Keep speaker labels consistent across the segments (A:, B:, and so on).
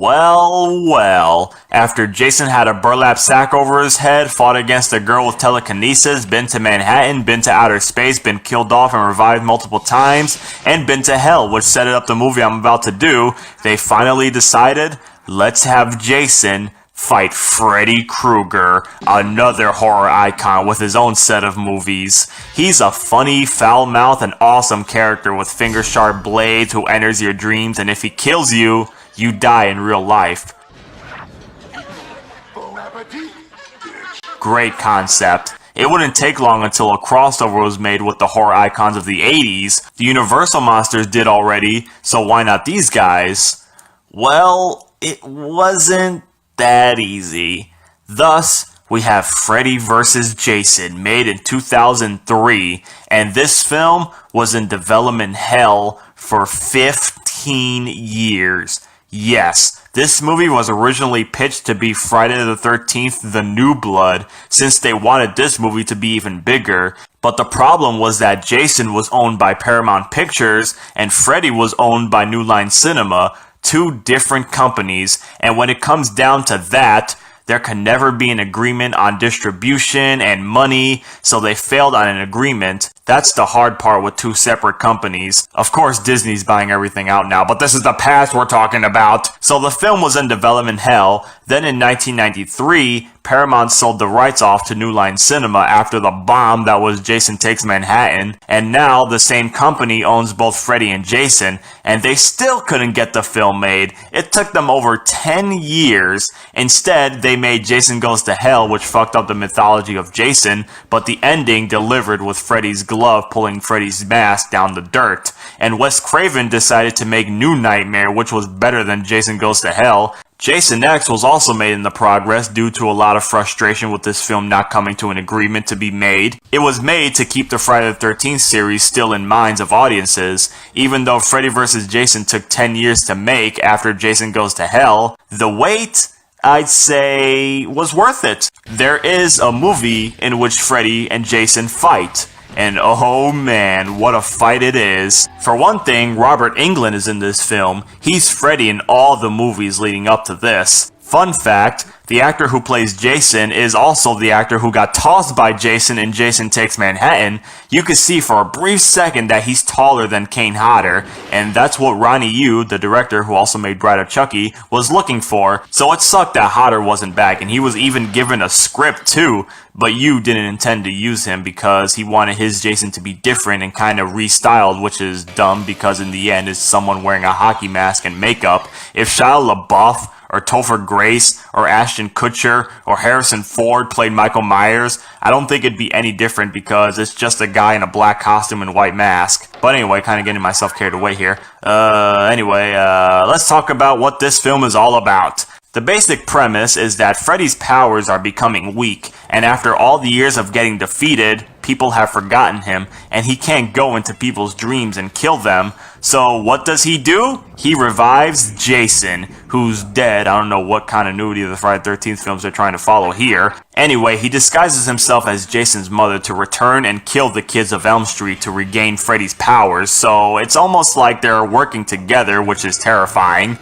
A: Well, after Jason had a burlap sack over his head, fought against a girl with telekinesis, been to Manhattan, been to outer space, been killed off and revived multiple times, and been to hell, which set up the movie I'm about to do, they finally decided, let's have Jason fight Freddy Krueger, another horror icon with his own set of movies. He's a funny, foul-mouthed, and awesome character with finger-sharp blades who enters your dreams, and if he kills you, you die in real life. Great concept. It wouldn't take long until a crossover was made with the horror icons of the 80s. The Universal monsters did already, so why not these guys? Well, it wasn't that easy. Thus, we have Freddy vs. Jason, made in 2003, and this film was in development hell for 15 years. Yes, this movie was originally pitched to be Friday the 13th, The New Blood, since they wanted this movie to be even bigger. But the problem was that Jason was owned by Paramount Pictures, and Freddy was owned by New Line Cinema, two different companies, and when it comes down to that, there can never be an agreement on distribution and money, so they failed on an agreement. That's the hard part with two separate companies. Of course, Disney's buying everything out now, but this is the past we're talking about. So the film was in development hell. Then in 1993, Paramount sold the rights off to New Line Cinema after the bomb that was Jason Takes Manhattan. And now the same company owns both Freddy and Jason, and they still couldn't get the film made. It took them over 10 years. Instead, they made Jason Goes to Hell, which fucked up the mythology of Jason, but the ending delivered with Freddy's glove pulling Freddy's mask down the dirt. And Wes Craven decided to make New Nightmare, which was better than Jason Goes to Hell. Jason X was also made in the progress due to a lot of frustration with this film not coming to an agreement to be made. It was made to keep the Friday the 13th series still in minds of audiences. Even though Freddy vs. Jason took 10 years to make after Jason Goes to Hell, the wait, I'd say, was worth it. There is a movie in which Freddy and Jason fight. And oh man, what a fight it is. For one thing, Robert Englund is in this film. He's Freddy in all the movies leading up to this. Fun fact, the actor who plays Jason is also the actor who got tossed by Jason in Jason Takes Manhattan. You can see for a brief second that he's taller than Kane Hodder, and that's what Ronnie Yu, the director who also made Bride of Chucky, was looking for. So it sucked that Hodder wasn't back, and he was even given a script too, but Yu didn't intend to use him because he wanted his Jason to be different and kind of restyled, which is dumb because in the end it's someone wearing a hockey mask and makeup. If Shia LaBeouf or Topher Grace, or Ashton Kutcher, or Harrison Ford played Michael Myers, I don't think it'd be any different because it's just a guy in a black costume and white mask. But anyway, kind of getting myself carried away here. Let's talk about what this film is all about. The basic premise is that Freddy's powers are becoming weak, and after all the years of getting defeated, people have forgotten him, and he can't go into people's dreams and kill them. So what does he do? He revives Jason, who's dead. I don't know what continuity of the Friday the 13th films they're trying to follow here. Anyway, he disguises himself as Jason's mother to return and kill the kids of Elm Street to regain Freddy's powers, so it's almost like they're working together, which is terrifying.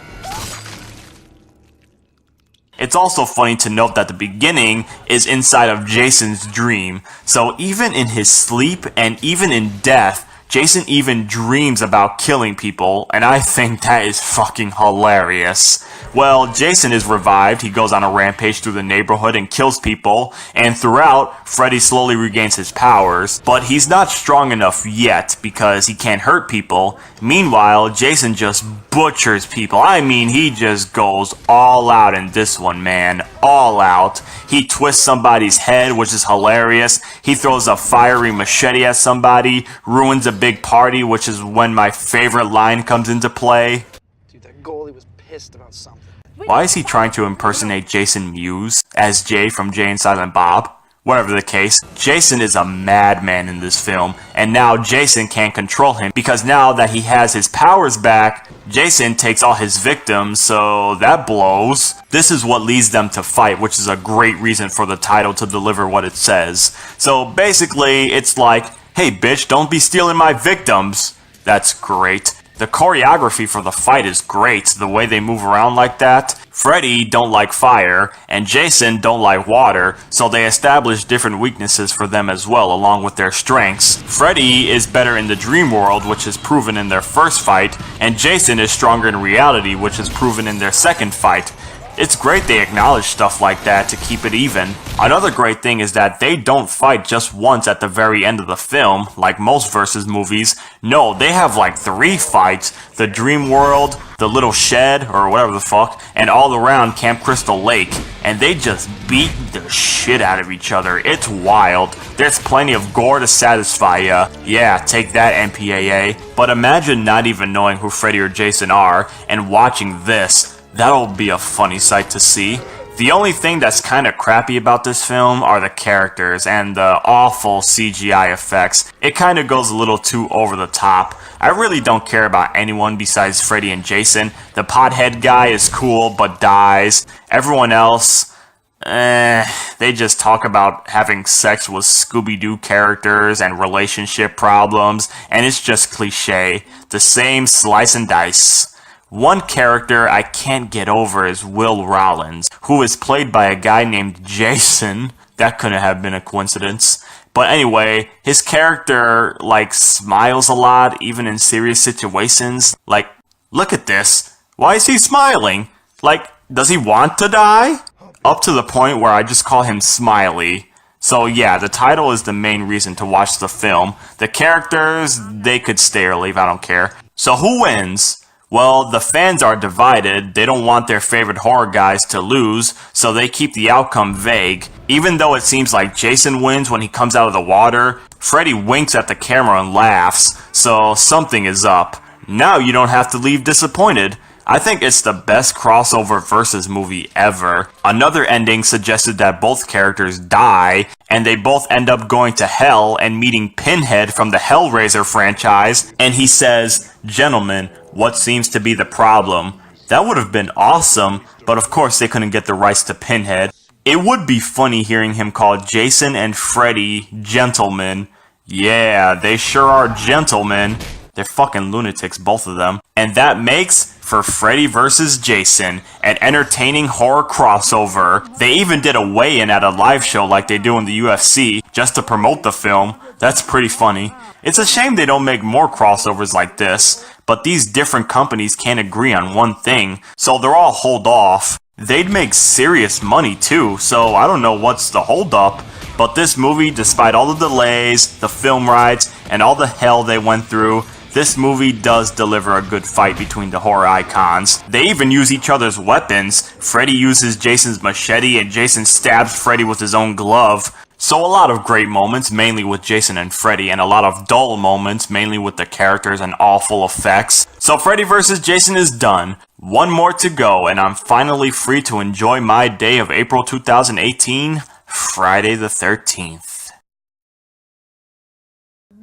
A: It's also funny to note that the beginning is inside of Jason's dream. So even in his sleep and even in death, Jason even dreams about killing people, and I think that is fucking hilarious. Well, Jason is revived, he goes on a rampage through the neighborhood and kills people, and throughout, Freddy slowly regains his powers, but he's not strong enough yet because he can't hurt people. Meanwhile, Jason just butchers people. I mean, he just goes all out in this one, man. All out. He twists somebody's head, which is hilarious. He throws a fiery machete at somebody, ruins a big party, which is when my favorite line comes into play.
B: Dude, that goalie was pissed about something.
A: Why is he trying to impersonate Jason Mewes as Jay from Jay and Silent Bob? Whatever the case, Jason is a madman in this film, and now Jason can't control him because now that he has his powers back, Jason takes all his victims, so that blows. This is what leads them to fight, which is a great reason for the title to deliver what it says. So basically, it's like, hey bitch, don't be stealing my victims. That's great. The choreography for the fight is great, the way they move around like that. Freddy don't like fire, and Jason don't like water, so they establish different weaknesses for them as well, along with their strengths. Freddy is better in the dream world, which is proven in their first fight, and Jason is stronger in reality, which is proven in their second fight. It's great they acknowledge stuff like that to keep it even. Another great thing is that they don't fight just once at the very end of the film, like most versus movies. No, they have like 3 fights. The dream world, the little shed, or whatever the fuck, and all around Camp Crystal Lake. And they just beat the shit out of each other. It's wild. There's plenty of gore to satisfy ya. Yeah, take that, MPAA. But imagine not even knowing who Freddy or Jason are, and watching this. That'll be a funny sight to see. The only thing that's kind of crappy about this film are the characters and the awful CGI effects. It kind of goes a little too over the top. I really don't care about anyone besides Freddy and Jason. The pothead guy is cool but dies. Everyone else, they just talk about having sex with Scooby-Doo characters and relationship problems, and it's just cliche. The same slice and dice. One character I can't get over is Will Rollins, who is played by a guy named Jason. That couldn't have been a coincidence. But anyway, his character, like, smiles a lot, even in serious situations. Like, look at this. Why is he smiling? Like, does he want to die? Up to the point where I just call him Smiley. So yeah, the title is the main reason to watch the film. The characters, they could stay or leave, I don't care. So who wins? Well, the fans are divided. They don't want their favorite horror guys to lose, so they keep the outcome vague. Even though it seems like Jason wins when he comes out of the water, Freddy winks at the camera and laughs, so something is up. Now you don't have to leave disappointed. I think it's the best crossover versus movie ever. Another ending suggested that both characters die, and they both end up going to hell and meeting Pinhead from the Hellraiser franchise, and he says, "Gentlemen, what seems to be the problem?" That would have been awesome, but of course they couldn't get the rights to Pinhead. It would be funny hearing him call Jason and Freddy gentlemen. Yeah, they sure are gentlemen. They're fucking lunatics, both of them. And that makes for Freddy vs. Jason, an entertaining horror crossover. They even did a weigh-in at a live show like they do in the UFC, just to promote the film. That's pretty funny. It's a shame they don't make more crossovers like this, but these different companies can't agree on one thing, so they're all hold off. They'd make serious money too, so I don't know what's the holdup. But this movie, despite all the delays, the film rights, and all the hell they went through, this movie does deliver a good fight between the horror icons. They even use each other's weapons. Freddy uses Jason's machete and Jason stabs Freddy with his own glove. So a lot of great moments, mainly with Jason and Freddy, and a lot of dull moments, mainly with the characters and awful effects. So Freddy vs. Jason is done. One more to go, and I'm finally free to enjoy my day of April 2018, Friday the 13th.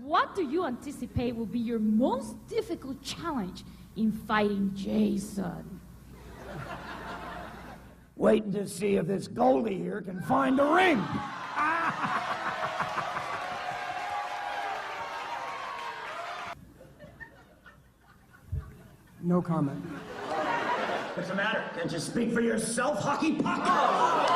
C: What do you anticipate will be your most difficult challenge in fighting Jason?
D: Waiting to see if this Goldie here can find a ring.
B: No comment.
D: What's the matter? Can't you speak for yourself, hockey puck?